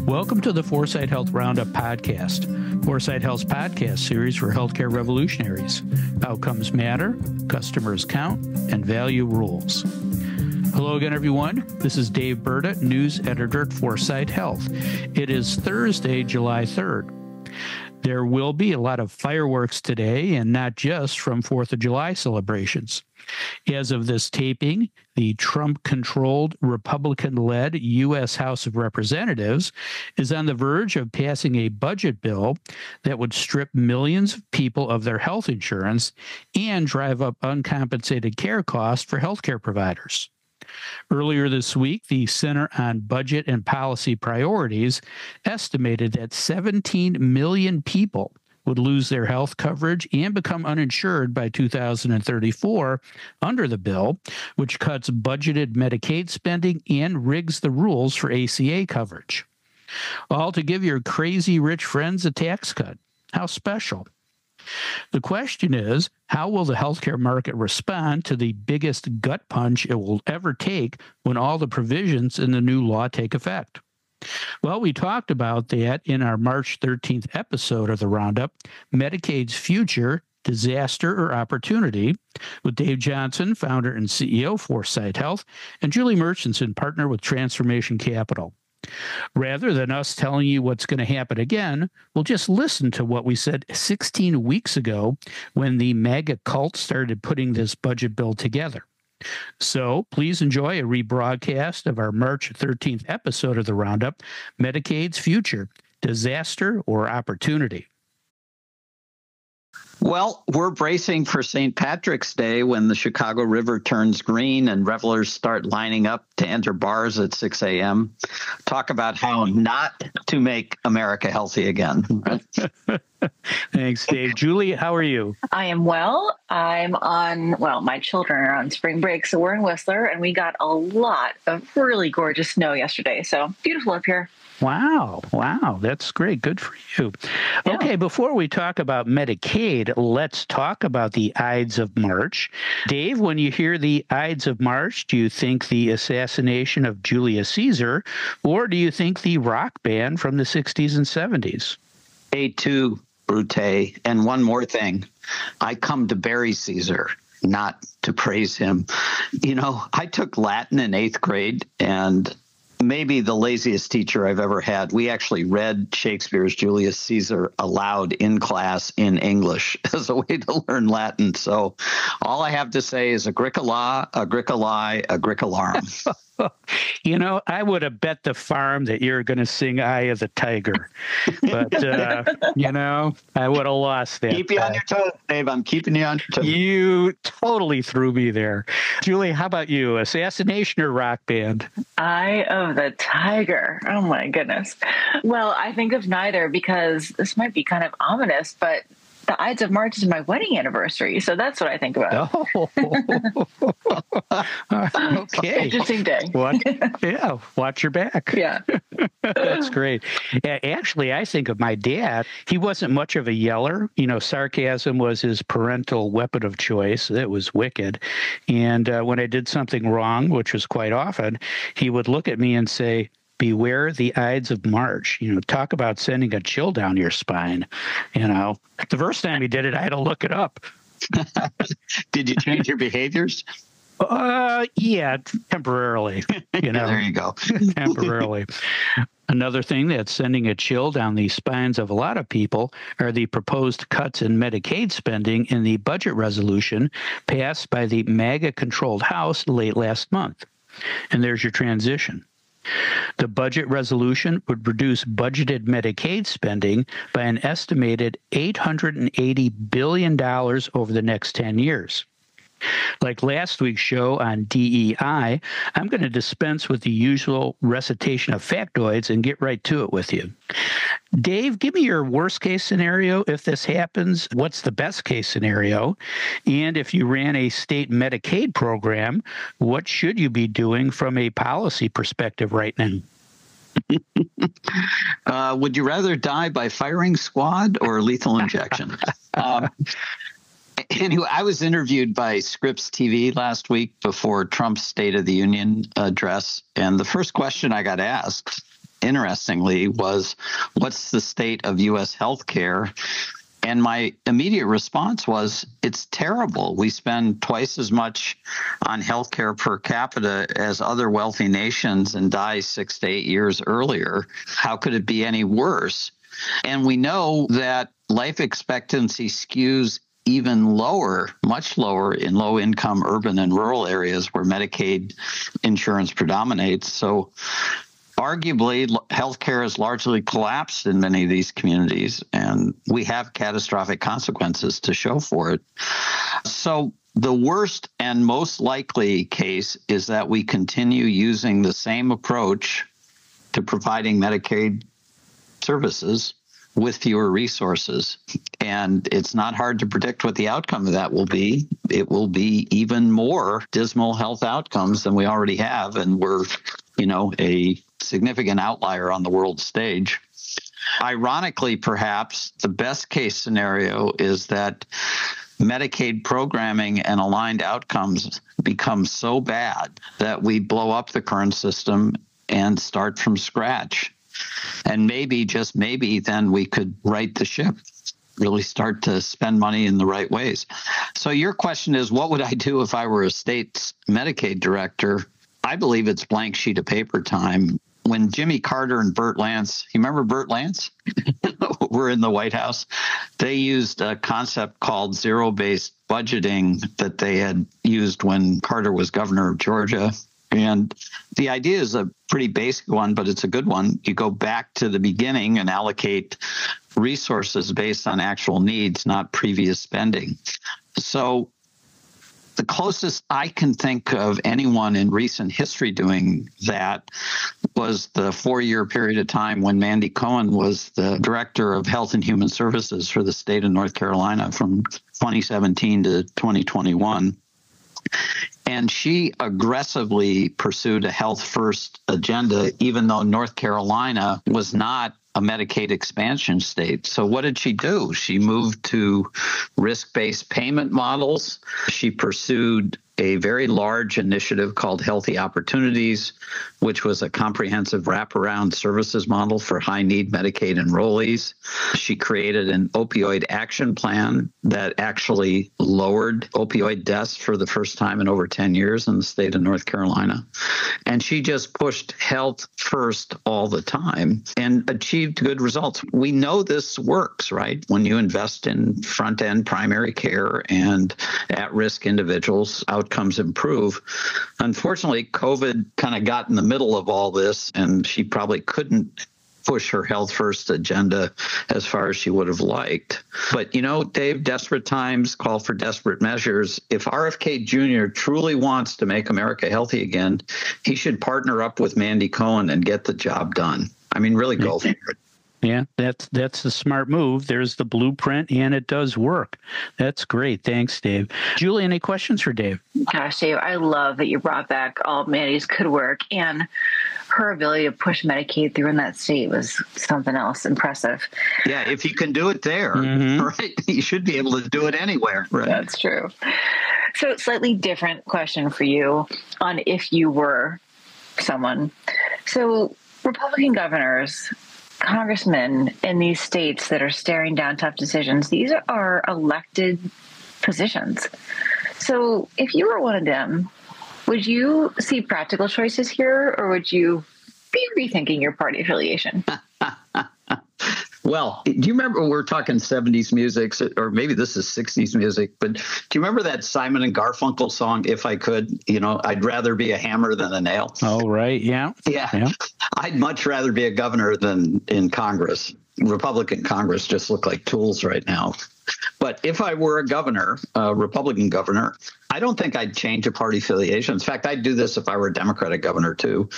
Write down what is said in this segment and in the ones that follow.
Welcome to the Foresight Health Roundup podcast, Foresight Health's podcast series for healthcare revolutionaries. Outcomes matter, customers count, and value rules. Hello again, everyone. This is Dave Burda, news editor at Foresight Health. It is Thursday, July 3rd. There will be a lot of fireworks today, and not just from 4th of July celebrations. As of this taping, the Trump-controlled, Republican-led U.S. House of Representatives is on the verge of passing a budget bill that would strip millions of people of their health insurance and drive up uncompensated care costs for healthcare providers. Earlier this week, the Center on Budget and Policy Priorities estimated that 17 million people would lose their health coverage and become uninsured by 2034 under the bill, which cuts budgeted Medicaid spending and rigs the rules for ACA coverage. All to give your crazy rich friends a tax cut. How special? The question is, how will the healthcare market respond to the biggest gut punch it will ever take when all the provisions in the new law take effect? Well, we talked about that in our March 13th episode of the Roundup, Medicaid's Future, Disaster or Opportunity, with Dave Johnson, founder and CEO of Foresight Health, and Julie Murchison, partner with Transformation Capital. Rather than us telling you what's going to happen again, we'll just listen to what we said 16 weeks ago when the MAGA cult started putting this budget bill together. So please enjoy a rebroadcast of our March 13th episode of the Roundup, Medicaid's Future, Disaster or Opportunity. Well, we're bracing for St. Patrick's Day when the Chicago River turns green and revelers start lining up to enter bars at 6 a.m. Talk about how not to make America healthy again. Thanks, Dave. Julie, how are you? I am well. My children are on spring break, so we're in Whistler, and we got a lot of really gorgeous snow yesterday. So beautiful up here. Wow. That's great. Good for you. Yeah. Okay, before we talk about Medicaid, let's talk about the Ides of March. Dave, when you hear the Ides of March, do you think the assassination of Julius Caesar, or do you think the rock band from the 60s and 70s? A2, Brute. And one more thing. I come to bury Caesar, not to praise him. You know, I took Latin in 8th grade, and maybe the laziest teacher I've ever had. We actually read Shakespeare's Julius Caesar aloud in class in English as a way to learn Latin. So all I have to say is Agricola, Agricolae, Agricolarum. You know, I would have bet the farm that you're going to sing Eye of the Tiger. But, you know, I would have lost that. Keep you on your toes, Dave. I'm keeping you on your toes. You totally threw me there. Julie, how about you? Assassination or rock band? Eye of the Tiger. Oh, my goodness. Well, I think of neither because this might be kind of ominous, but the Ides of March is my wedding anniversary, so that's what I think about. Oh, okay. Interesting day. Yeah, watch your back. Yeah. That's great. Actually, I think of my dad. He wasn't much of a yeller. You know, sarcasm was his parental weapon of choice. It was wicked. And when I did something wrong, which was quite often, he would look at me and say, "Beware the Ides of March." You know, talk about sending a chill down your spine. You know, the first time he did it, I had to look it up. Did you change your behaviors? Yeah, temporarily. You know, there you go. Temporarily. Another thing that's sending a chill down the spines of a lot of people are the proposed cuts in Medicaid spending in the budget resolution passed by the MAGA-controlled House late last month. And there's your transition. The budget resolution would reduce budgeted Medicaid spending by an estimated $880 billion over the next 10 years. Like last week's show on DEI, I'm going to dispense with the usual recitation of factoids and get right to it with you. Dave, give me your worst case scenario if this happens. What's the best case scenario? And if you ran a state Medicaid program, what should you be doing from a policy perspective right now? Would you rather die by firing squad or lethal injection? Anyway, I was interviewed by Scripps TV last week before Trump's State of the Union address, and the first question I got asked, interestingly, was what's the state of U.S. healthcare? And my immediate response was, it's terrible. We spend twice as much on healthcare per capita as other wealthy nations and die 6 to 8 years earlier. How could it be any worse? And we know that life expectancy skews even lower, much lower in low-income urban and rural areas where Medicaid insurance predominates. So arguably, healthcare has largely collapsed in many of these communities, and we have catastrophic consequences to show for it. So the worst and most likely case is that we continue using the same approach to providing Medicaid services with fewer resources. And it's not hard to predict what the outcome of that will be. It will be even more dismal health outcomes than we already have. And we're, a significant outlier on the world stage. Ironically, perhaps the best case scenario is that Medicaid programming and aligned outcomes become so bad that we blow up the current system and start from scratch. And maybe, just maybe, then we could right the ship, really start to spend money in the right ways. So your question is, what would I do if I were a state's Medicaid director? I believe it's blank sheet of paper time. When Jimmy Carter and Burt Lance, you remember Burt Lance? Were in the White House. They used a concept called zero-based budgeting that they had used when Carter was governor of Georgia. And the idea is a pretty basic one, but it's a good one. You go back to the beginning and allocate resources based on actual needs, not previous spending. So the closest I can think of anyone in recent history doing that was the 4-year period of time when Mandy Cohen was the director of Health and Human Services for the state of North Carolina from 2017 to 2021. And she aggressively pursued a health first agenda, even though North Carolina was not a Medicaid expansion state. So what did she do? She moved to risk-based payment models. She pursued a very large initiative called Healthy Opportunities, which was a comprehensive wraparound services model for high-need Medicaid enrollees. She created an opioid action plan that actually lowered opioid deaths for the first time in over 10 years in the state of North Carolina. And she just pushed health first all the time and achieved good results. We know this works, right? When you invest in front-end primary care and at-risk individuals, outcomes improve. Unfortunately, COVID kind of got in the middle of all this, and she probably couldn't push her health first agenda as far as she would have liked. But, Dave, desperate times call for desperate measures. If RFK Jr. truly wants to make America healthy again, he should partner up with Mandy Cohen and get the job done. I mean, really go for it. Yeah, that's the smart move. There's the blueprint, and it does work. That's great. Thanks, Dave. Julie, any questions for Dave? Gosh, Dave, I love that you brought back all Mandy's good work, and her ability to push Medicaid through in that state was something else impressive. Yeah, if you can do it there, right, you should be able to do it anywhere. Right? That's true. So, slightly different question for you on if you were someone. So, Republican governors, congressmen in these states that are staring down tough decisions, these are elected positions. So if you were one of them, would you see practical choices here, or would you be rethinking your party affiliation? Well, do you remember we're talking 70s music, or maybe this is 60s music, but do you remember that Simon and Garfunkel song, If I Could? I'd rather be a hammer than a nail. Oh, right. Yeah. I'd much rather be a governor than in Congress. Republican Congress just look like tools right now. But if I were a governor, a Republican governor, I don't think I'd change a party affiliation. In fact, I'd do this if I were a Democratic governor, too.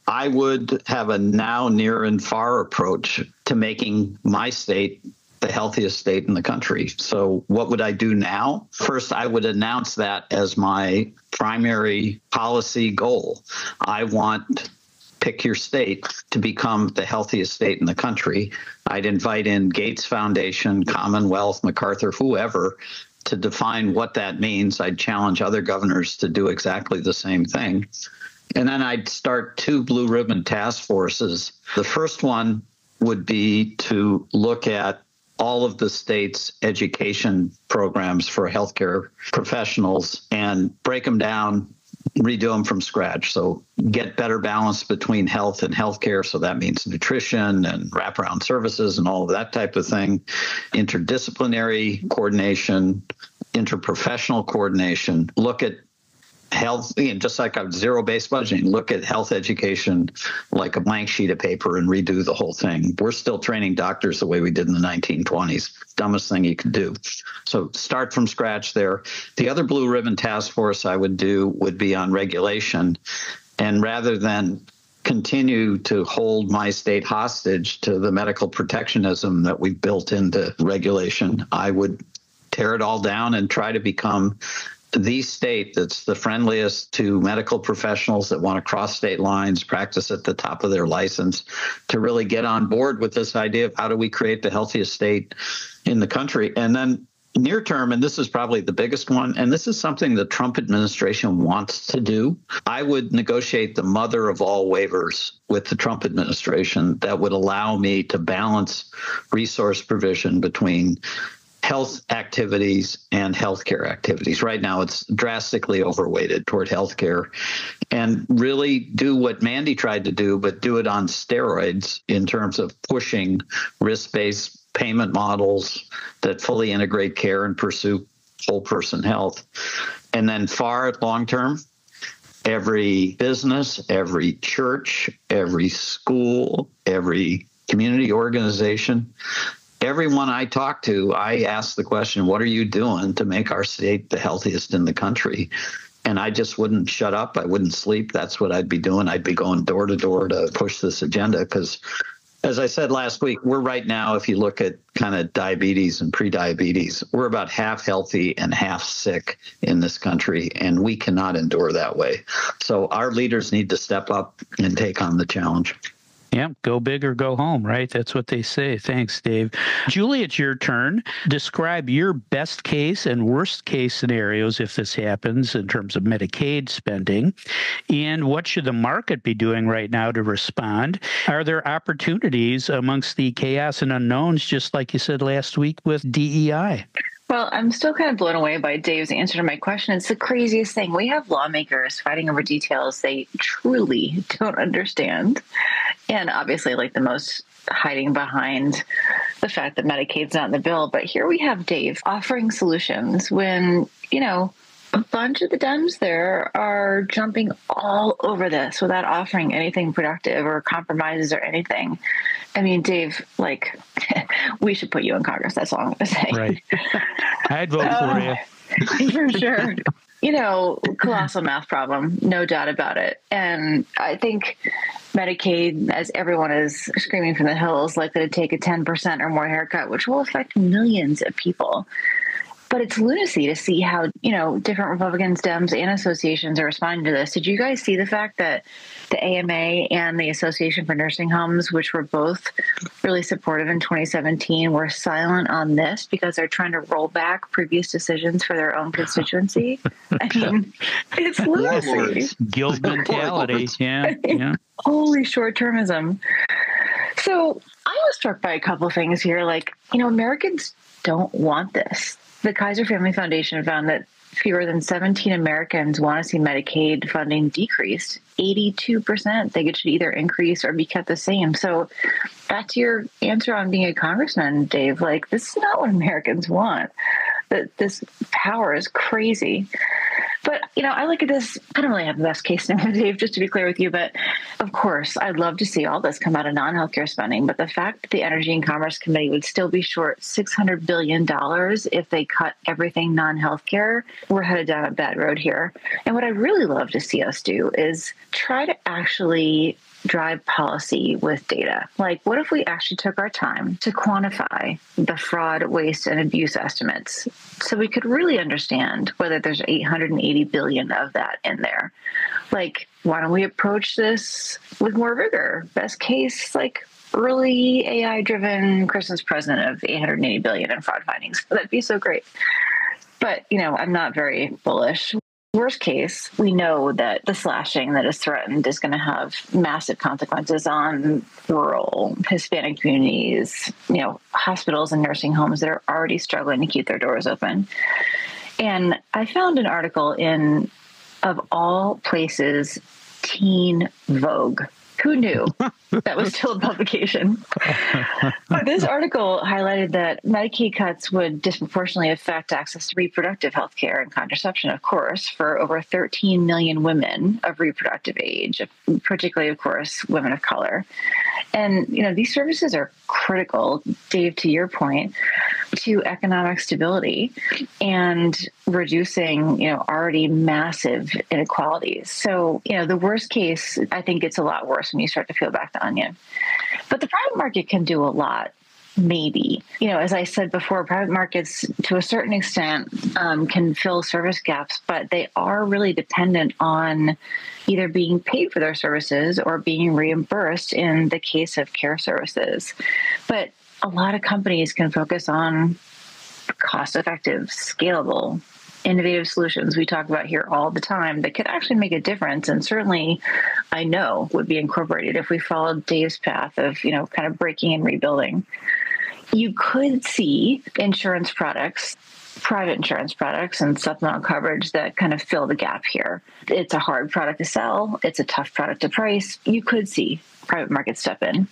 I would have a now, near, and far approach to making my state the healthiest state in the country. So what would I do now? First, I would announce that as my primary policy goal. I want pick your state to become the healthiest state in the country. I'd invite in Gates Foundation, Commonwealth, MacArthur, whoever, to define what that means. I'd challenge other governors to do exactly the same thing. And then I'd start 2 blue ribbon task forces. The first one would be to look at all of the state's education programs for healthcare professionals and break them down, redo them from scratch. So get better balance between health and healthcare. So that means nutrition and wraparound services and all of that type of thing, interdisciplinary coordination, interprofessional coordination, look at health, just like a zero-based budgeting, look at health education like a blank sheet of paper and redo the whole thing. We're still training doctors the way we did in the 1920s. Dumbest thing you could do. So start from scratch there. The other blue ribbon task force I would do would be on regulation. And rather than continue to hold my state hostage to the medical protectionism that we've built into regulation, I would tear it all down and try to become the state that's the friendliest to medical professionals that want to cross state lines, practice at the top of their license, to really get on board with this idea of how do we create the healthiest state in the country. And then near term, and this is probably the biggest one, and this is something the Trump administration wants to do, I would negotiate the mother of all waivers with the Trump administration that would allow me to balance resource provision between health activities and healthcare activities. Right now, it's drastically overweighted toward healthcare, and really do what Mandy tried to do, but do it on steroids in terms of pushing risk-based payment models that fully integrate care and pursue whole person health. And then far long term, every business, every church, every school, every community organization, everyone I talk to, I ask the question, what are you doing to make our state the healthiest in the country? And I just wouldn't shut up. I wouldn't sleep. That's what I'd be doing. I'd be going door to door to push this agenda because, as I said last week, we're right now, if you look at kind of diabetes and prediabetes, we're about half healthy and half sick in this country, and we cannot endure that way. So our leaders need to step up and take on the challenge. Yeah, go big or go home, right? That's what they say. Thanks, Dave. Julie, it's your turn. Describe your best case and worst case scenarios if this happens in terms of Medicaid spending. And what should the market be doing right now to respond? Are there opportunities amongst the chaos and unknowns, just like you said last week with DEI? Well, I'm still kind of blown away by Dave's answer to my question. It's the craziest thing. We have lawmakers fighting over details they truly don't understand. And obviously, like the most hiding behind the fact that Medicaid's not in the bill. But here we have Dave offering solutions when, a bunch of the Dems there are jumping all over this without offering anything productive or compromises or anything. I mean, Dave, we should put you in Congress. That's all I'm going to say. Right. I'd vote for you. For sure. Colossal math problem, no doubt about it. And I think Medicaid, as everyone is screaming from the hills, likely to take a 10% or more haircut, which will affect millions of people. But it's lunacy to see how, different Republicans, Dems, and associations are responding to this. Did you guys see the fact that the AMA and the Association for Nursing Homes, which were both really supportive in 2017, were silent on this because they're trying to roll back previous decisions for their own constituency? I mean, it's lunacy. Guild mentality. Yeah. Holy short-termism. So I was struck by a couple things here. Americans don't want this. The Kaiser Family Foundation found that fewer than 17 Americans want to see Medicaid funding decreased. 82% think it should either increase or be kept the same. So back to your answer on being a congressman, Dave, this is not what Americans want. This power is crazy. But, I look at this, I don't really have the best case scenario, Dave, just to be clear with you. But of course, I'd love to see all this come out of non-healthcare spending. But the fact that the Energy and Commerce Committee would still be short $600 billion if they cut everything non-healthcare, we're headed down a bad road here. And what I'd really love to see us do is try to actually drive policy with data. What if we actually took our time to quantify the fraud, waste, and abuse estimates so we could really understand whether there's 880 billion of that in there? Why don't we approach this with more rigor? Best case, early AI-driven Christmas present of 880 billion in fraud findings. That'd be so great. But, I'm not very bullish. Worst case, we know that the slashing that is threatened is going to have massive consequences on rural Hispanic communities, hospitals and nursing homes that are already struggling to keep their doors open. And I found an article in, of all places, Teen Vogue. Who knew that was still a publication? But this article highlighted that Medicaid cuts would disproportionately affect access to reproductive health care and contraception, of course, for over 13 million women of reproductive age, particularly, of course, women of color. And, these services are critical, Dave, to your point, to economic stability and reducing, already massive inequalities. So, the worst case, I think it's a lot worse when you start to peel back the onion. But the private market can do a lot. Maybe. As I said before, private markets to a certain extent can fill service gaps, but they are really dependent on either being paid for their services or being reimbursed in the case of care services. But a lot of companies can focus on cost-effective, scalable, innovative solutions we talk about here all the time that could actually make a difference, and certainly I know would be incorporated if we followed Dave's path of, kind of breaking and rebuilding. You could see insurance products, private insurance products and supplemental coverage that kind of fill the gap here. It's a hard product to sell. It's a tough product to price. You could see private markets step in.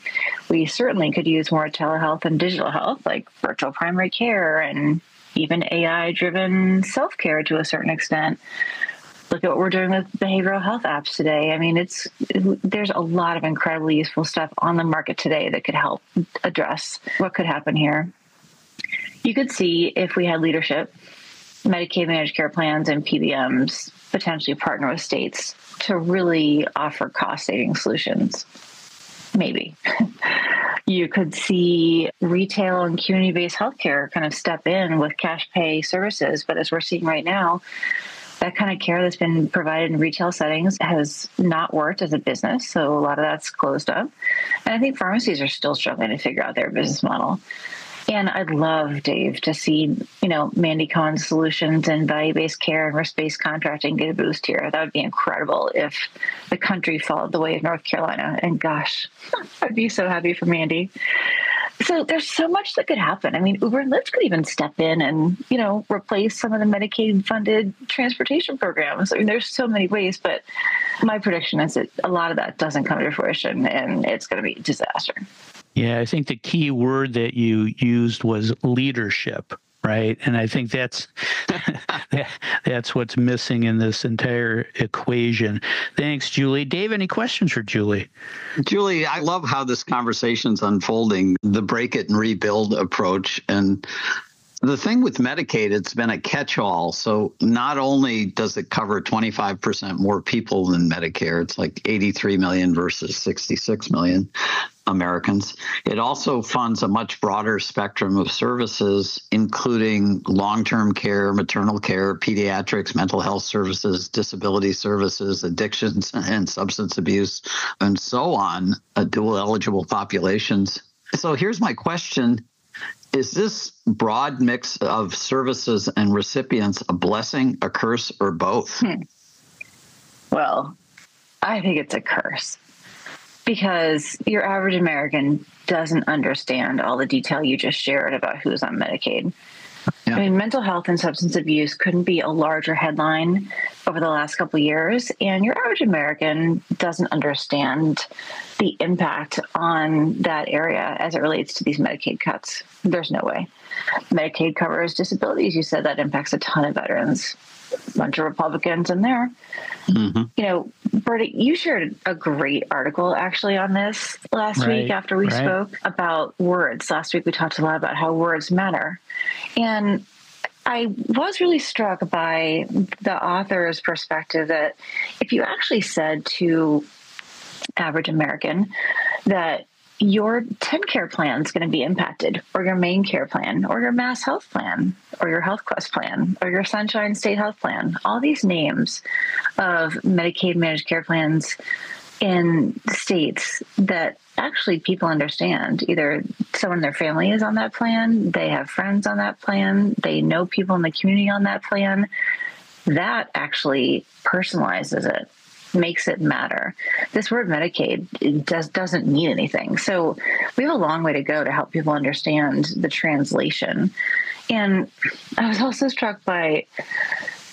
We certainly could use more telehealth and digital health, like virtual primary care and even AI-driven self-care to a certain extent. Look at what we're doing with behavioral health apps today. I mean, there's a lot of incredibly useful stuff on the market today that could help address what could happen here. You could see, if we had leadership, Medicaid managed care plans and PBMs potentially partner with states to really offer cost-saving solutions. Maybe. You could see retail and community-based healthcare kind of step in with cash pay services. But as we're seeing right now, that kind of care that's been provided in retail settings has not worked as a business. So a lot of that's closed up. And I think pharmacies are still struggling to figure out their business model. And I'd love, Dave, to see, Mandy Cohen's solutions in value-based care and risk-based contracting get a boost here. That would be incredible if the country followed the way of North Carolina. And gosh, I'd be so happy for Mandy. So there's so much that could happen. I mean, Uber and Lyft could even step in and, replace some of the Medicaid-funded transportation programs. I mean, there's so many ways, but my prediction is that a lot of that doesn't come to fruition, and it's going to be a disaster. Yeah, I think the key word that you used was leadership, right? And I think that's what's missing in this entire equation. Thanks, Julie. Dave, any questions for Julie? Julie, I love how this conversation's unfolding, the break it and rebuild approach. And the thing with Medicaid, it's been a catch-all. So not only does it cover 25% more people than Medicare, it's like 83 million versus 66 million Americans. It also funds a much broader spectrum of services, including long-term care, maternal care, pediatrics, mental health services, disability services, addictions and substance abuse, and so on, dual eligible populations. So here's my question. Is this broad mix of services and recipients a blessing, a curse, or both? Well, I think it's a curse, because your average American doesn't understand all the detail you just shared about who's on Medicaid. Yeah. I mean, mental health and substance abuse couldn't be a larger headline over the last couple of years, and your average American doesn't understand the impact on that area as it relates to these Medicaid cuts. There's no way. Medicaid covers disabilities. You said that impacts a ton of veterans. A bunch of Republicans in there. Mm-hmm. Burda, you shared a great article actually on this last week after we spoke about words. Last week we talked a lot about how words matter. And I was really struck by the author's perspective that if you actually said to average American that your TennCare plan is going to be impacted, or your main care plan, or your Mass Health plan, or your Health Quest plan, or your Sunshine State Health plan, all these names of Medicaid managed care plans in states that actually people understand. Either someone in their family is on that plan, they have friends on that plan, they know people in the community on that plan. that actually personalizes it, makes it matter. This word Medicaid, it doesn't mean anything. So we have a long way to go to help people understand the translation. And I was also struck by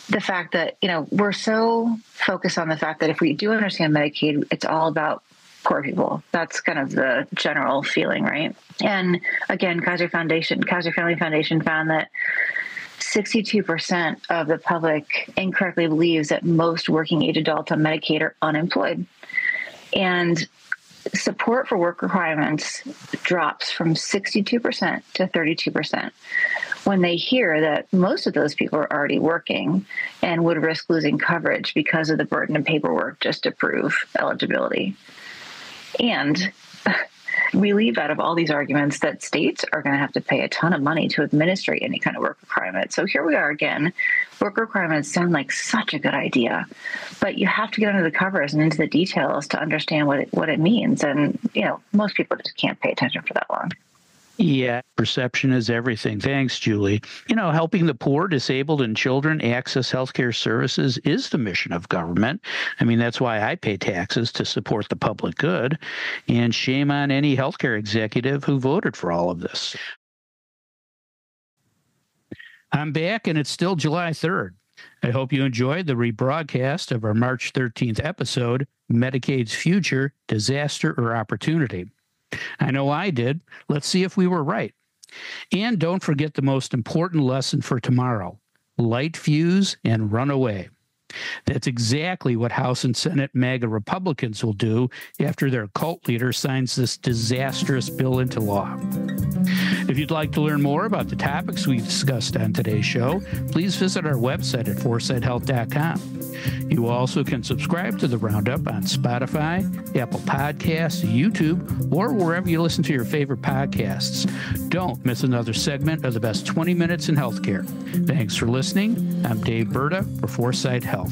the fact that, we're so focused on the fact that if we do understand Medicaid, it's all about poor people. That's kind of the general feeling, right? And again, Kaiser Family Foundation found that 62% of the public incorrectly believes that most working age adults on Medicaid are unemployed. And support for work requirements drops from 62% to 32% when they hear that most of those people are already working and would risk losing coverage because of the burden of paperwork just to prove eligibility. And we leave out of all these arguments that states are going to have to pay a ton of money to administrate any kind of work requirement. So here we are again. Work requirements sound like such a good idea, but you have to get under the covers and into the details to understand what it means. And, most people just can't pay attention for that long. Yeah, perception is everything. Thanks, Julie. Helping the poor, disabled, and children access healthcare services is the mission of government. That's why I pay taxes, to support the public good. And shame on any healthcare executive who voted for all of this. I'm back, and it's still July 3rd. I hope you enjoyed the rebroadcast of our March 13th episode, Medicaid's Future, Disaster or Opportunity. I know I did. Let's see if we were right. And don't forget the most important lesson for tomorrow: light fuse and run away. That's exactly what House and Senate MAGA Republicans will do after their cult leader signs this disastrous bill into law. If you'd like to learn more about the topics we discussed on today's show, please visit our website at foresightshealth.com. You also can subscribe to the Roundup on Spotify, Apple Podcasts, YouTube, or wherever you listen to your favorite podcasts. Don't miss another segment of the best 20 minutes in healthcare. Thanks for listening. I'm Dave Burda for Foresight Health.